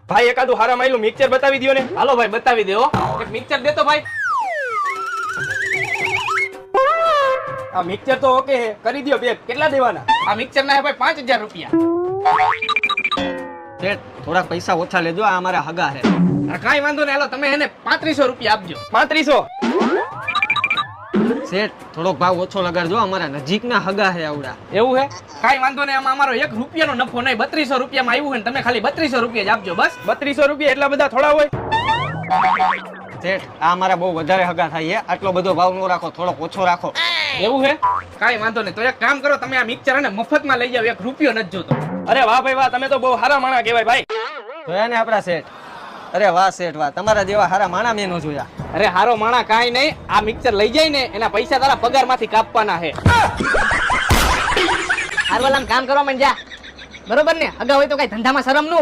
ભાઈ એકાદું હારા માયલું મિક્સર બતાવી દો ને. હાલો ભાઈ બતાવી દો. એક મિક્સર દેતો ભાઈ. આ મિક્સર તો ઓકે હે, કરી દો પેક. કેટલા દેવાના? આ મિક્સર ના હે ભાઈ 5000 રૂપિયા. શેઠ થોડાક પૈસા ઓછા લેજો, આ અમારા હગા છે. કાંઈ વાંધો નહીં, હાલો તમે એને 3500 રૂપિયા આપજો. 3500. શેઠ થોડોક ભાવ ઓછો લગાડજો, અમારા નજીકના હગા છે આવડા. એવું હે? કાંઈ વાંધો નહીં, આમાં અમારો 1 રૂપિયાનો નફો નહીં. 3200 રૂપિયામાં આવ્યું છે ને તમે ખાલી 3200 રૂપિયા જ આપજો બસ. 3200 રૂપિયા એટલા બધા થોડા હોય? શેઠ આ અમારા બહુ વધારે હગા થાય છે, આટલો બધો ભાવ ન રાખો, થોડોક ઓછો રાખો. એવું હે? કાંઈ વાંધો નહીં, તો એક કામ કરો, તમે આ મિક્સર અને મફતમાં લઈ જાઓ, 1 રૂપિયો નથી જોતો. અરે વાહ ભાઈ વાહ, તમે તો બહુ હારા માણા કહેવાય ભાઈ. જોયા ને આપડા શેઠ? અરે વાહ શેઠ વાહ, તમારા જેવા હારા માણા મેં નો જોયા. અરે હારો માણા કાંઈ નહીં, આ મિક્સર લઈ જાય ને એના પૈસા તારા પગારમાંથી કાપવાના છે. હારવાલામ કામ કરવા માંડ જા. બરોબર ને? અગા હોય તો કઈ ધંધામાં શરમ નું